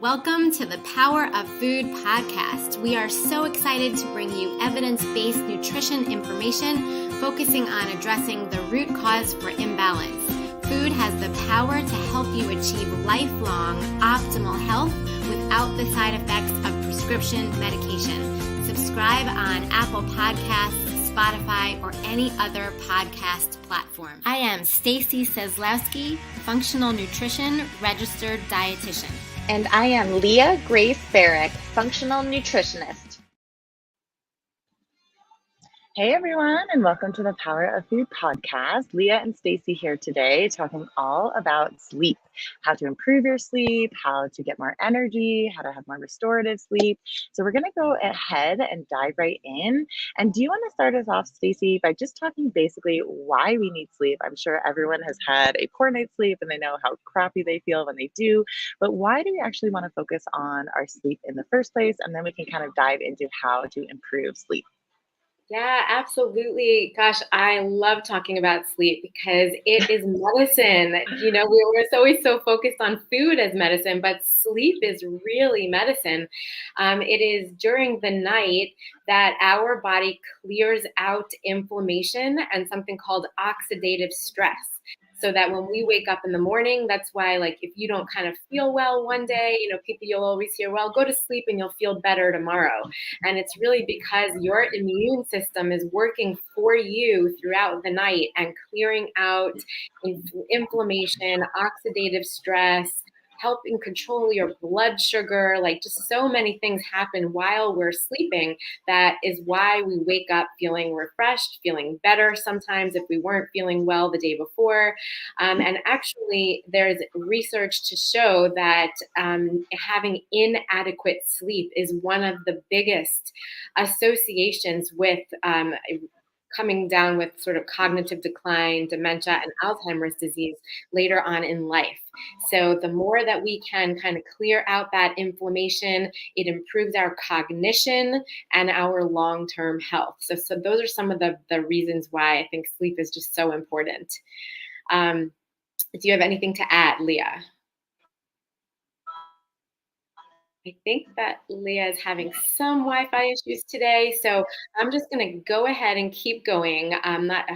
Welcome to the Power of Food podcast. We are so excited to bring you evidence-based nutrition information focusing on addressing the root cause for imbalance. Food has the power to help you achieve lifelong optimal health without the side effects of prescription medication. Subscribe on Apple Podcasts, Spotify, or any other podcast platform. I am Stacy Seslowski, Functional Nutrition Registered Dietitian. And I am Leah Grace Barrick, Functional Nutritionist. Hey everyone, and welcome to the Power of Food podcast. Leah and Stacy here today talking all about sleep, how to improve your sleep, how to get more energy, how to have more restorative sleep. So we're going to go ahead and dive right in. And do you want to start us off, Stacy, by just talking basically why we need sleep? I'm sure everyone has had a poor night's sleep and they know how crappy they feel when they do, but why do we actually want to focus on our sleep in the first place? And then we can kind of dive into how to improve sleep. Yeah, absolutely. Gosh, I love talking about sleep because it is medicine. You know, we're always so focused on food as medicine, but sleep is really medicine. It is during the night that our body clears out inflammation and something called oxidative stress. So that when we wake up in the morning, that's why, like, if you don't kind of feel well one day, you know, people, you'll always hear, well, go to sleep and you'll feel better tomorrow. And it's really because your immune system is working for you throughout the night and clearing out inflammation, oxidative stress, helping control your blood sugar. Like, just so many things happen while we're sleeping. That is why we wake up feeling refreshed, feeling better sometimes if we weren't feeling well the day before. And actually, there's research to show that having inadequate sleep is one of the biggest associations with coming down with sort of cognitive decline, dementia, and Alzheimer's disease later on in life. So the more that we can kind of clear out that inflammation, it improves our cognition and our long-term health. So those are some of the reasons why I think sleep is just so important. Do you have anything to add, Leah? I think that Leah is having some Wi-Fi issues today, so I'm just going to go ahead and keep going.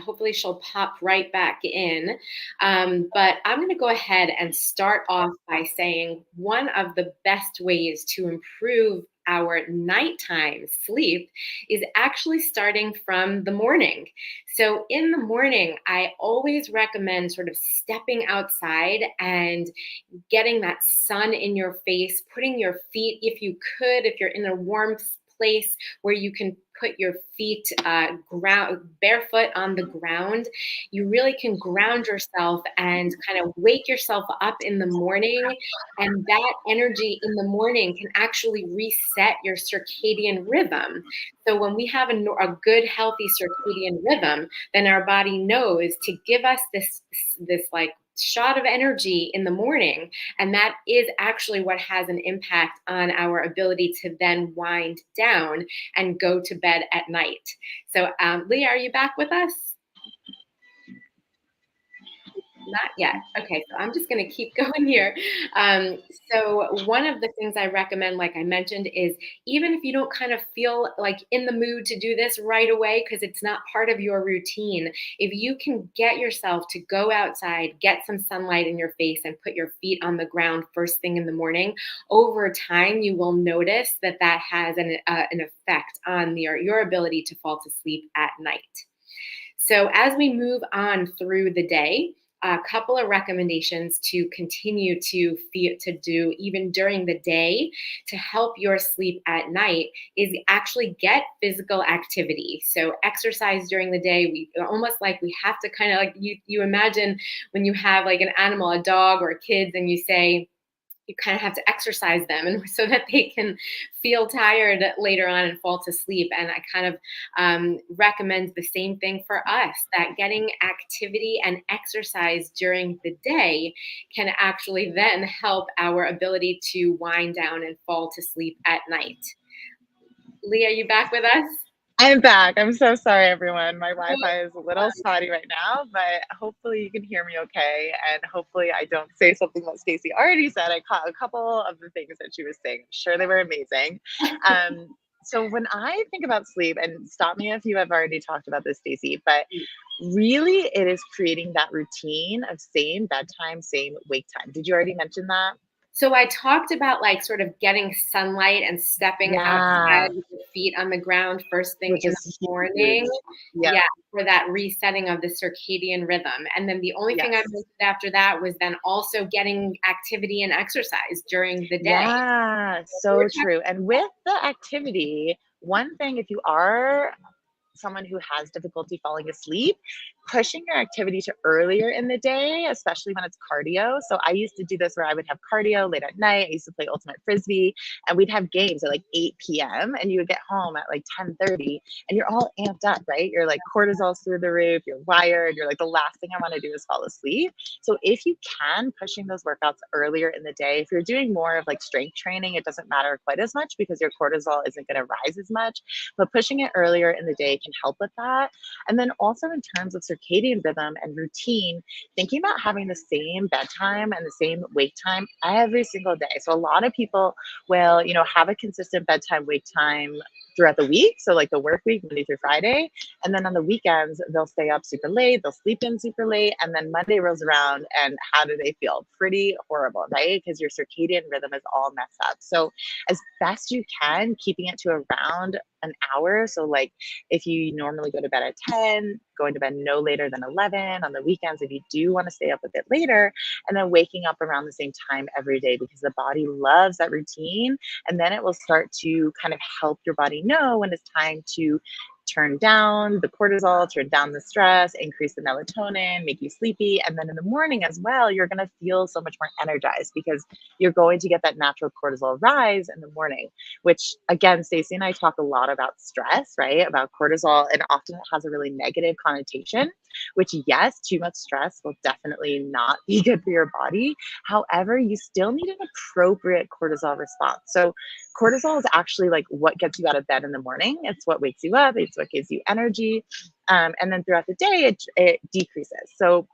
Hopefully she'll pop right back in, but I'm going to go ahead and start off by saying one of the best ways to improve our nighttime sleep is actually starting from the morning. So in the morning, I always recommend sort of stepping outside and getting that sun in your face, putting your feet, if you could, if you're in a warm place where you can put your feet barefoot on the ground, you really can ground yourself and kind of wake yourself up in the morning. And that energy in the morning can actually reset your circadian rhythm. So when we have a good, healthy circadian rhythm, then our body knows to give us this like shot of energy in the morning. And that is actually what has an impact on our ability to then wind down and go to bed at night. So Leah, are you back with us? Not yet. Okay, so I'm just going to keep going here. So one of the things I recommend, like I mentioned, is even if you don't kind of feel like in the mood to do this right away, because it's not part of your routine, if you can get yourself to go outside, get some sunlight in your face and put your feet on the ground first thing in the morning, over time, you will notice that that has an effect on your ability to fall to sleep at night. So as we move on through the day, a couple of recommendations to continue to do even during the day to help your sleep at night is actually get physical activity. So exercise during the day. We almost like we have to kind of like you imagine when you have like an animal, a dog or kids, and you say, you kind of have to exercise them and so that they can feel tired later on and fall to sleep. And I kind of recommend the same thing for us, that getting activity and exercise during the day can actually then help our ability to wind down and fall to sleep at night. Leah, are you back with us? I'm back. I'm so sorry, everyone. My Wi-Fi is a little spotty right now, but hopefully you can hear me okay. And hopefully I don't say something that Stacey already said. I caught a couple of the things that she was saying. I'm sure they were amazing. So when I think about sleep, and stop me if you have already talked about this, Stacey, but really it is creating that routine of same bedtime, same wake time. Did you already mention that? So I talked about like sort of getting sunlight and stepping Yeah, outside with your feet on the ground first thing which in the is morning. huge. Yep. Yeah, for that resetting of the circadian rhythm. And then the only thing I Yes. mentioned after that was then also getting activity and exercise during the day. Yeah, We were so true. And with the activity, one thing, if you are someone who has difficulty falling asleep, pushing your activity to earlier in the day, especially when it's cardio. So I used to do this where I would have cardio late at night. I used to play ultimate frisbee and we'd have games at like 8 p.m. and you would get home at like 10:30 and you're all amped up, right? You're like cortisol's through the roof, you're wired, you're like the last thing I want to do is fall asleep. So if you can pushing those workouts earlier in the day, if you're doing more of like strength training, it doesn't matter quite as much because your cortisol isn't going to rise as much, but pushing it earlier in the day can help with that. And then also in terms of circadian rhythm and routine, thinking about having the same bedtime and the same wake time every single day. So a lot of people will, have a consistent bedtime wake time throughout the week. So like the work week, Monday through Friday. And then on the weekends, they'll stay up super late, they'll sleep in super late. And then Monday rolls around and how do they feel? Pretty horrible, right? Because your circadian rhythm is all messed up. So as best you can, keeping it to around an hour. So like if you normally go to bed at 10, going to bed no later than 11 on the weekends, if you do want to stay up a bit later, and then waking up around the same time every day because the body loves that routine. And then it will start to kind of help your body know when it's time to turn down the cortisol, turn down the stress, increase the melatonin, make you sleepy. And then in the morning as well, you're going to feel so much more energized because you're going to get that natural cortisol rise in the morning, which again, Stacey and I talk a lot about stress, right? About cortisol, and often it has a really negative connotation, which yes, too much stress will definitely not be good for your body. However, you still need an appropriate cortisol response. So cortisol is actually like what gets you out of bed in the morning. It's what wakes you up. It's what gives you energy. And then throughout the day, it decreases. So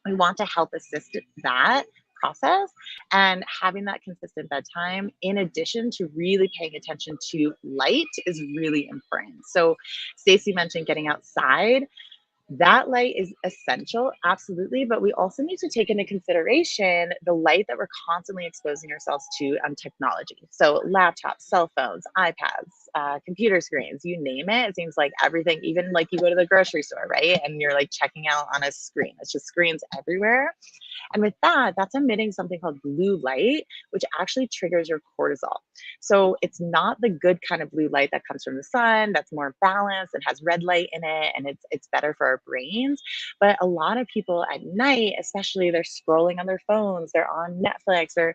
we want to help assist that process and having that consistent bedtime in addition to really paying attention to light is really important. So Stacey mentioned getting outside. That light is essential, absolutely, but we also need to take into consideration the light that we're constantly exposing ourselves to on technology. So laptops, cell phones, iPads, computer screens, you name it. It seems like everything, even like you go to the grocery store, right? And you're like checking out on a screen. It's just screens everywhere. And with that, that's emitting something called blue light, which actually triggers your cortisol. So it's not the good kind of blue light that comes from the sun, that's more balanced, it has red light in it, and it's better for our brains. But a lot of people at night, especially they're scrolling on their phones, they're on Netflix, they're,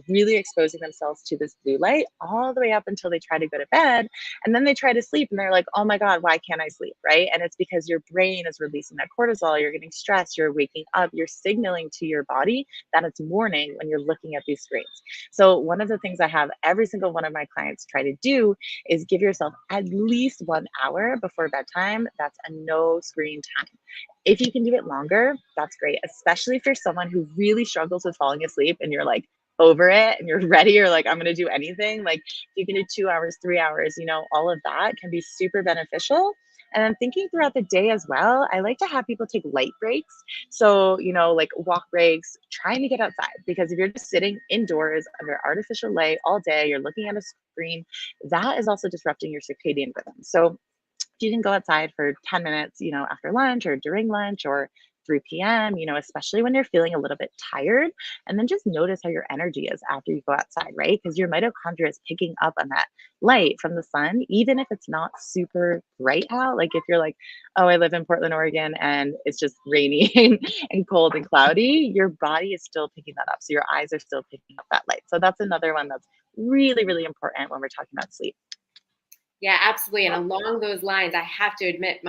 really exposing themselves to this blue light all the way up until they try to go to bed. And then they try to sleep and they're like, oh my God, why can't I sleep? Right. And it's because your brain is releasing that cortisol, you're getting stressed, you're waking up, you're signaling to your body that it's morning when you're looking at these screens. So one of the things I have every single one of my clients try to do is give yourself at least 1 hour before bedtime. That's a no screen time. If you can do it longer, that's great, especially if you're someone who really struggles with falling asleep and you're like over it and you're ready, or like, I'm going to do anything. Like you can do 2 hours, 3 hours, all of that can be super beneficial. And then thinking throughout the day as well, I like to have people take light breaks. So, like walk breaks, trying to get outside, because if you're just sitting indoors under artificial light all day, you're looking at a screen, that is also disrupting your circadian rhythm. So you can go outside for 10 minutes, after lunch or during lunch or 3 p.m., especially when you're feeling a little bit tired. And then just notice how your energy is after you go outside, right? Because your mitochondria is picking up on that light from the sun, even if it's not super bright out. Like if you're like, oh, I live in Portland, Oregon, and it's just rainy and cold and cloudy, your body is still picking that up. So your eyes are still picking up that light. So that's another one that's really, really important when we're talking about sleep. Yeah, absolutely. And along those lines, I have to admit,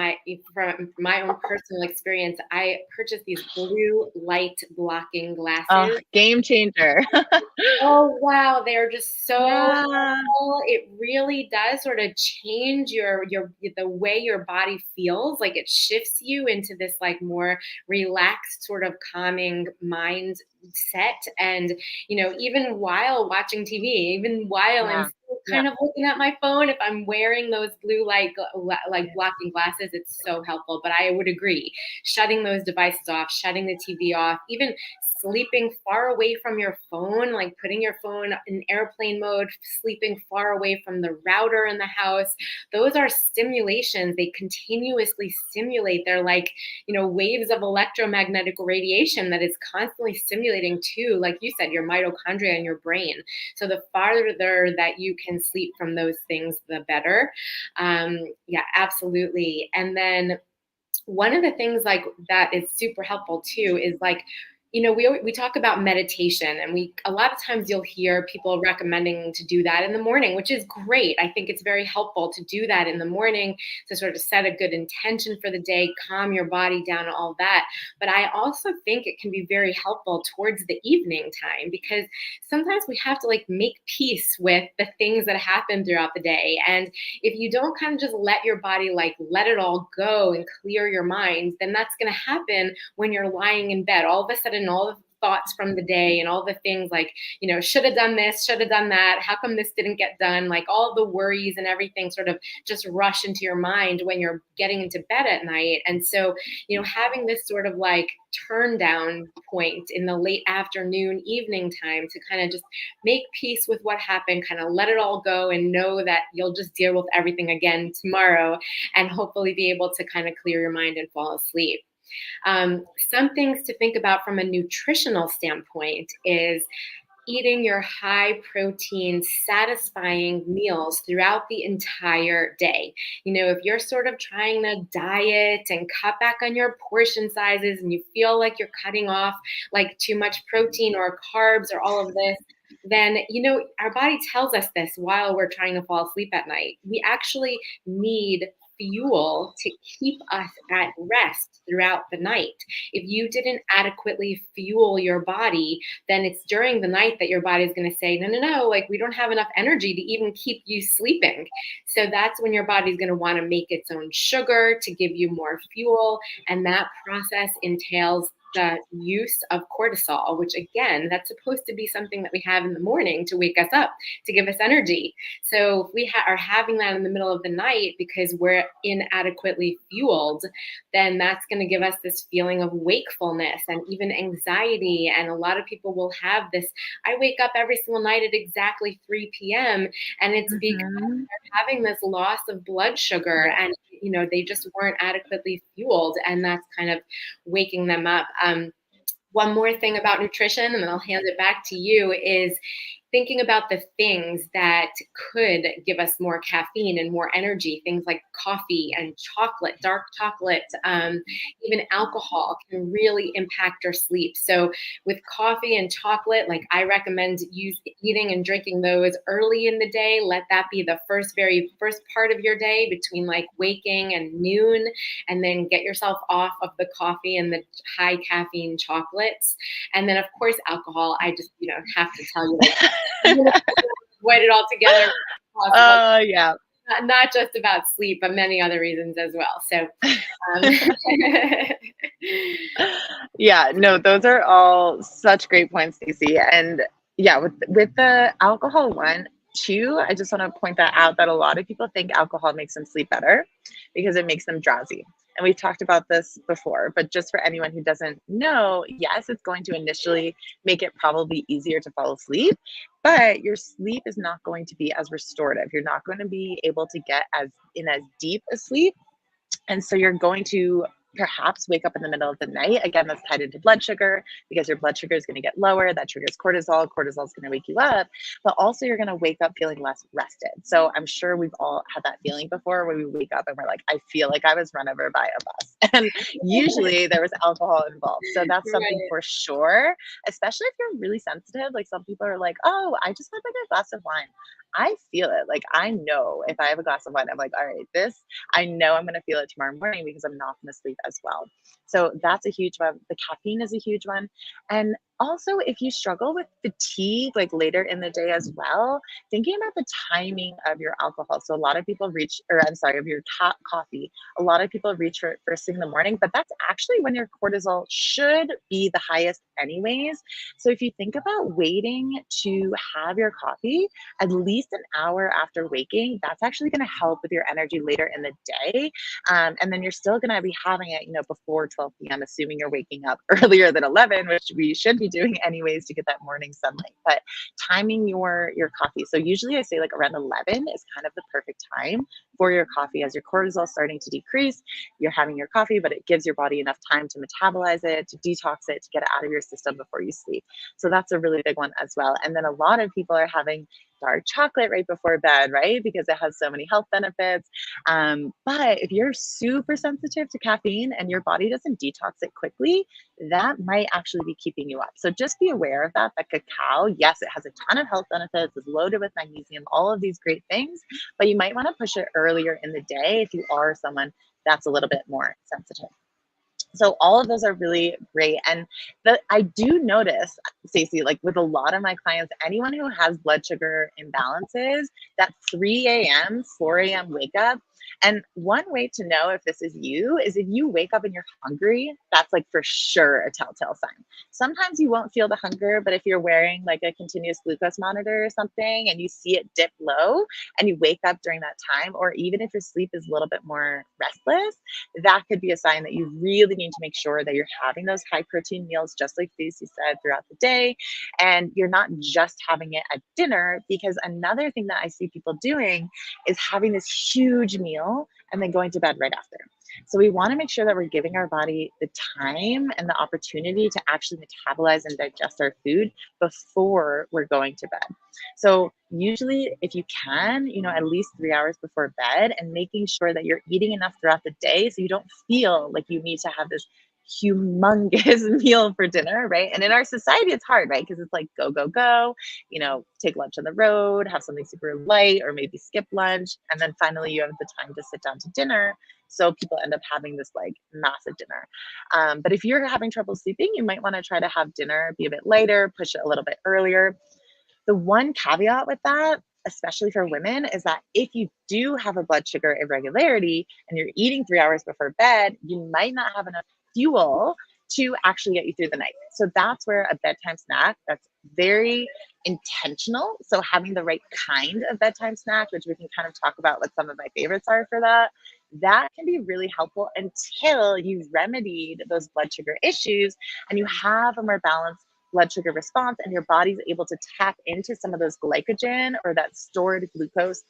from my own personal experience, I purchased these blue light blocking Oh, glasses. game changer. Oh, wow, they're just so Yeah. helpful. It really does sort of change your the way your body feels. Like it shifts you into this like more relaxed, sort of calming mindset. And even while watching TV, even while I'm Yeah. still Yeah. kind of looking at my phone, if I'm wearing those blue light like blocking glasses, it's so helpful. But I would agree, shutting those devices off, shutting the TV off, even sleeping far away from your phone, like putting your phone in airplane mode, sleeping far away from the router in the house. Those are stimulations. They continuously stimulate. They're like, waves of electromagnetic radiation that is constantly stimulating too, like you said, your mitochondria and your brain. So the farther that you can sleep from those things, the better. Yeah, absolutely. And then one of the things like that is super helpful too is like, we talk about meditation, and we a lot of times you'll hear people recommending to do that in the morning, which is great. I think it's very helpful to do that in the morning to sort of set a good intention for the day, calm your body down, all that. But I also think it can be very helpful towards the evening time, because sometimes we have to like make peace with the things that happen throughout the day. And if you don't kind of just let your body like let it all go and clear your mind, then that's going to happen when you're lying in bed. All of a sudden, all the thoughts from the day and all the things like, should have done this, should have done that, how come this didn't get done, like all the worries and everything sort of just rush into your mind when you're getting into bed at night. And so, having this sort of like turn down point in the late afternoon, evening time to kind of just make peace with what happened, kind of let it all go, and know that you'll just deal with everything again tomorrow, and hopefully be able to kind of clear your mind and fall asleep. Some things to think about from a nutritional standpoint is eating your high protein, satisfying meals throughout the entire day. If you're sort of trying to diet and cut back on your portion sizes, and you feel like you're cutting off like too much protein or carbs or all of this, then our body tells us this while we're trying to fall asleep at night. We actually need fuel to keep us at rest throughout the night. If you didn't adequately fuel your body, then it's during the night that your body is going to say, no, no, no, like we don't have enough energy to even keep you sleeping. So that's when your body's going to want to make its own sugar to give you more fuel. And that process entails the use of cortisol, which again, that's supposed to be something that we have in the morning to wake us up, to give us energy. So if we are having that in the middle of the night because we're inadequately fueled, then that's going to give us this feeling of wakefulness and even anxiety. And a lot of people will have this, I wake up every single night at exactly 3 p.m. And it's because they're having this loss of blood sugar, and they just weren't adequately fueled, and that's kind of waking them up. One more thing about nutrition, and then I'll hand it back to you, is thinking about the things that could give us more caffeine and more energy. Things like coffee and chocolate, dark chocolate, even alcohol can really impact our sleep. So with coffee and chocolate, like I recommend eating and drinking those early in the day. Let that be the very first part of your day between like waking and noon, and then get yourself off of the coffee and the high caffeine chocolates. And then of course, alcohol, I just, have to tell you, like, avoid it all together. Yeah. Not just about sleep, but many other reasons as well. So, Yeah, no, those are all such great points, Stacey. And yeah, with the alcohol one too, I just want to point that out, that a lot of people think alcohol makes them sleep better because it makes them drowsy. And we've talked about this before, but just for anyone who doesn't know, yes, it's going to initially make it probably easier to fall asleep, but your sleep is not going to be as restorative. You're not going to be able to get as deep a sleep. And so you're going to perhaps wake up in the middle of the night. Again, that's tied into blood sugar, because your blood sugar is going to get lower. That triggers cortisol. Cortisol is going to wake you up, but also you're going to wake up feeling less rested. So I'm sure we've all had that feeling before, where we wake up and we're like, I feel like I was run over by a bus. And usually there was alcohol involved. So that's something for sure, especially if you're really sensitive. Like some people are like, oh, I just had like a glass of wine. I feel it. Like I know if I have a glass of wine, I'm like, all right, this, I know I'm going to feel it tomorrow morning because I'm not going to sleep as well. So that's a huge one. The caffeine is a huge one. And also, if you struggle with fatigue like later in the day as well, thinking about the timing of your alcohol. So a lot of people reach, or I'm sorry, of your top coffee. A lot of people reach for it first thing in the morning, but that's actually when your cortisol should be the highest anyways. So if you think about waiting to have your coffee at least an hour after waking, that's actually going to help with your energy later in the day. And then you're still going to be having it, before 12 p.m., assuming you're waking up earlier than 11, which we should be doing anyways to get that morning sunlight. But timing your coffee. So usually I say like around 11 is kind of the perfect time for your coffee as your cortisol starting to decrease. You're having your coffee, but it gives your body enough time to metabolize it, to detox it, to get it out of your system before you sleep. So that's a really big one as well. And then a lot of people are having dark chocolate right before bed, right? Because it has so many health benefits. But if you're super sensitive to caffeine and your body doesn't detox it quickly, that might actually be keeping you up. So just be aware of that. That cacao, yes, it has a ton of health benefits. It's loaded with magnesium, all of these great things, but you might want to push it earlier in the day if you are someone that's a little bit more sensitive. So all of those are really great. And I do notice, Stacey, like with a lot of my clients, anyone who has blood sugar imbalances, that 3 a.m., 4 a.m. wake up. And one way to know if this is you is if you wake up and you're hungry, that's like for sure a telltale sign. Sometimes you won't feel the hunger, but if you're wearing like a continuous glucose monitor or something and you see it dip low and you wake up during that time, or even if your sleep is a little bit more restless, that could be a sign that you really need to make sure that you're having those high protein meals, just like Stacey said, throughout the day. And you're not just having it at dinner, because another thing that I see people doing is having this huge meal and then going to bed right after. So we want to make sure that we're giving our body the time and the opportunity to actually metabolize and digest our food before we're going to bed. So usually if you can, at least 3 hours before bed, and making sure that you're eating enough throughout the day so you don't feel like you need to have this humongous meal for dinner, right? And in our society, it's hard, right? Because it's like go, go, go, take lunch on the road, have something super light, or maybe skip lunch. And then finally you have the time to sit down to dinner. So people end up having this like massive dinner. But if you're having trouble sleeping, you might want to try to have dinner be a bit lighter, push it a little bit earlier. The one caveat with that, especially for women, is that if you do have a blood sugar irregularity and you're eating 3 hours before bed, you might not have enough fuel to actually get you through the night. So that's where a bedtime snack that's very intentional. So having the right kind of bedtime snack, which we can kind of talk about what some of my favorites are for that, that can be really helpful until you've remedied those blood sugar issues and you have a more balanced blood sugar response, and your body's able to tap into some of those glycogen or that stored glucose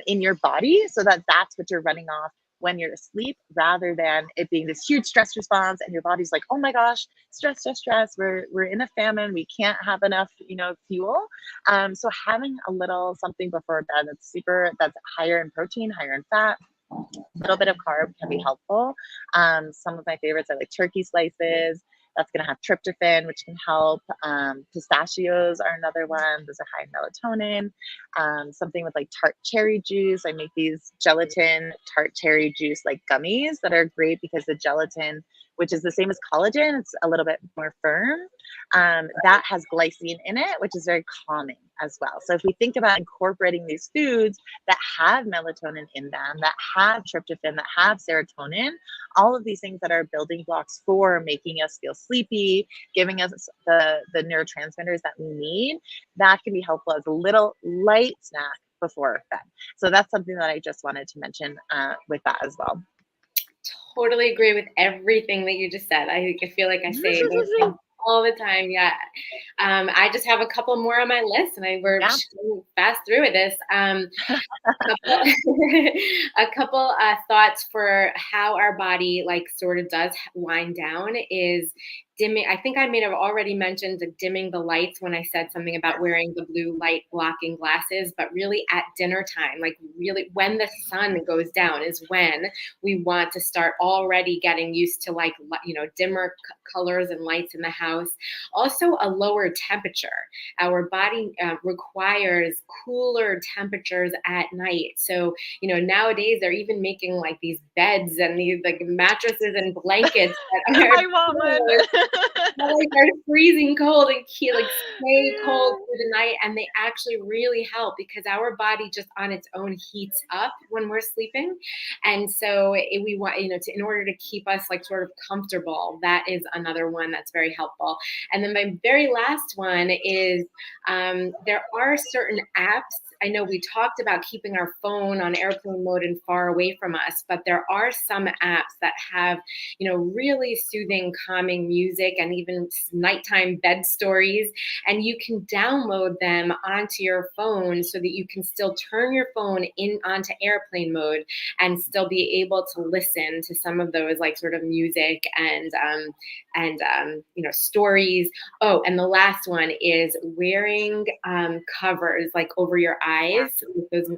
in your body, so that that's what you're running off when you're asleep, rather than it being this huge stress response and your body's like, oh my gosh, stress, we're in a famine, we can't have enough fuel. So having a little something before bed that's higher in protein, higher in fat, a little bit of carb can be helpful. Some of my favorites are like turkey slices. That's going to have tryptophan, which can help. Pistachios are another one. Those are high in melatonin. Something with like tart cherry juice. I make these gelatin tart cherry juice like gummies that are great because the gelatin, which is the same as collagen, it's a little bit more firm. That has glycine in it, which is very calming as well. So if we think about incorporating these foods that have melatonin in them, that have tryptophan, that have serotonin, all of these things that are building blocks for making us feel sleepy, giving us the neurotransmitters that we need, that can be helpful as a little light snack before bed. So that's something that I just wanted to mention with that as well. Totally agree with everything that you just said. I feel like I say those things all the time. Yeah. I just have a couple more on my list, and we're going fast through with this. A couple thoughts for how our body like sort of does wind down is dimming. I think I may have already mentioned dimming the lights when I said something about wearing the blue light blocking glasses, but really at dinner time, like really when the sun goes down is when we want to start already getting used to like, dimmer colors and lights in the house. Also a lower temperature. Our body requires cooler temperatures at night. So, nowadays they're even making like these beds and these like mattresses and blankets that are I want one. like are freezing cold and like stay cold through the night, and they actually really help because our body just on its own heats up when we're sleeping, and so we want in order to keep us like sort of comfortable. That is another one that's very helpful. And then my very last one is there are certain apps. I know we talked about keeping our phone on airplane mode and far away from us, but there are some apps that have, really soothing, calming music and even nighttime bed stories. And you can download them onto your phone so that you can still turn your phone onto airplane mode and still be able to listen to some of those like sort of music and stories. Oh, and the last one is wearing covers like over your eyes with those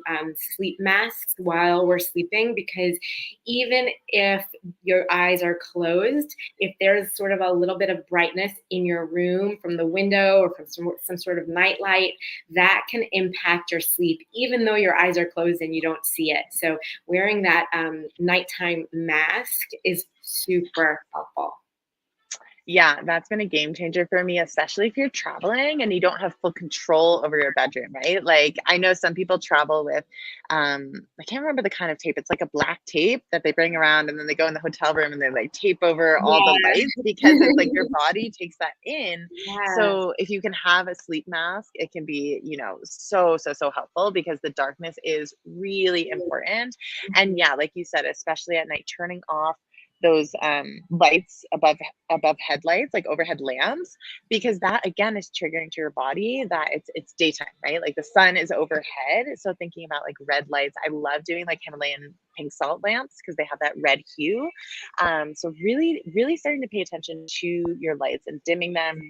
sleep masks while we're sleeping, because even if your eyes are closed, if there's sort of a little bit of brightness in your room from the window or from some sort of night light, that can impact your sleep, even though your eyes are closed and you don't see it. So wearing that nighttime mask is super helpful. Yeah, that's been a game changer for me, especially if you're traveling and you don't have full control over your bedroom, right? Like I know some people travel with I can't remember the kind of tape. It's like a black tape that they bring around and then they go in the hotel room and they like tape over all the lights because it's like your body takes that in. Yeah. So if you can have a sleep mask, it can be, so helpful because the darkness is really important. And yeah, like you said, especially at night, turning off those lights above headlights, like overhead lamps, because that again is triggering to your body that it's daytime, right? Like the sun is overhead. So thinking about like red lights, I love doing like Himalayan pink salt lamps because they have that red hue. So really, really starting to pay attention to your lights and dimming them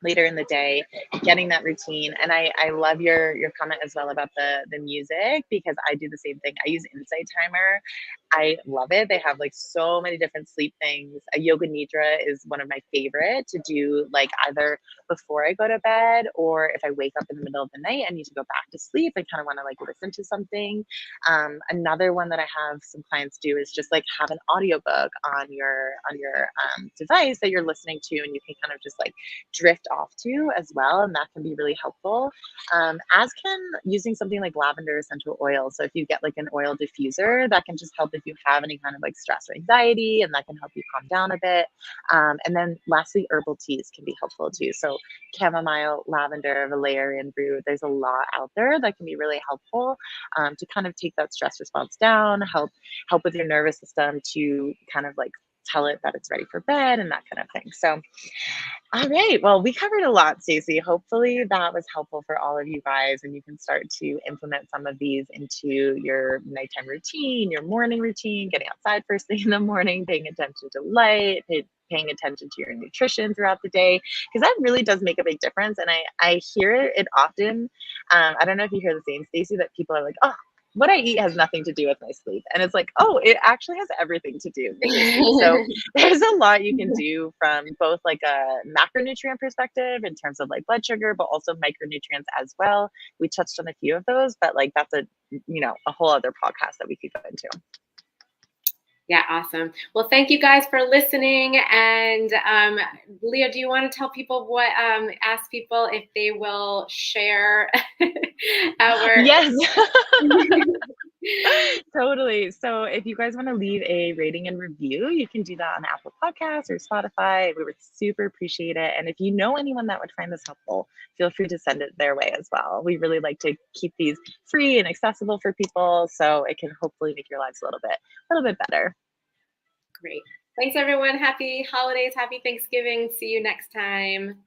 later in the day, getting that routine. And I love your comment as well about the music, because I do the same thing. I use Insight Timer. I love it. They have like so many different sleep things. A Yoga Nidra is one of my favorite to do, like either before I go to bed or if I wake up in the middle of the night and need to go back to sleep. I kind of want to like listen to something. Another one that I have some clients do is just like have an audiobook on your device that you're listening to, and you can kind of just like drift off to as well, and that can be really helpful. As can using something like lavender essential oil. So if you get like an oil diffuser, that can just help if you have any kind of like stress or anxiety, and that can help you calm down a bit. And then lastly, herbal teas can be helpful too. So chamomile, lavender, valerian root, there's a lot out there that can be really helpful to kind of take that stress response down, help with your nervous system to kind of like tell it that it's ready for bed and that kind of thing. So all right. Well, we covered a lot, Stacey. Hopefully that was helpful for all of you guys, and you can start to implement some of these into your nighttime routine, your morning routine, getting outside first thing in the morning, paying attention to light, paying attention to your nutrition throughout the day, because that really does make a big difference. And I hear it often. I don't know if you hear the same, Stacey, that people are like, oh, what I eat has nothing to do with my sleep. And it's like, oh, it actually has everything to do with your sleep. So there's a lot you can do from both like a macronutrient perspective in terms of like blood sugar, but also micronutrients as well. We touched on a few of those, but like that's a whole other podcast that we could go into. Yeah, awesome. Well, thank you guys for listening. And Leah, do you want to tell people ask people if they will share our... Yes. Totally. So if you guys want to leave a rating and review, you can do that on Apple Podcasts or Spotify. We would super appreciate it. And if you know anyone that would find this helpful, feel free to send it their way as well. We really like to keep these free and accessible for people, so it can hopefully make your lives a little bit better. Great. Thanks, everyone. Happy holidays. Happy Thanksgiving. See you next time.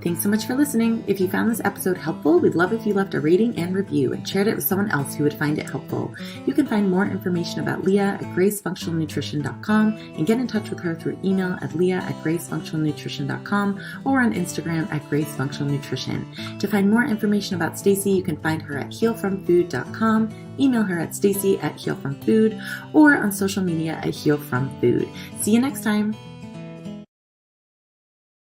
Thanks so much for listening. If you found this episode helpful, we'd love if you left a rating and review and shared it with someone else who would find it helpful. You can find more information about Leah at gracefunctionalnutrition.com and get in touch with her through email at leah@gracefunctionalnutrition.com or on Instagram at gracefunctionalnutrition. To find more information about Stacy, you can find her at healfromfood.com, email her at stacy@healfromfood, or on social media at healfromfood. See you next time.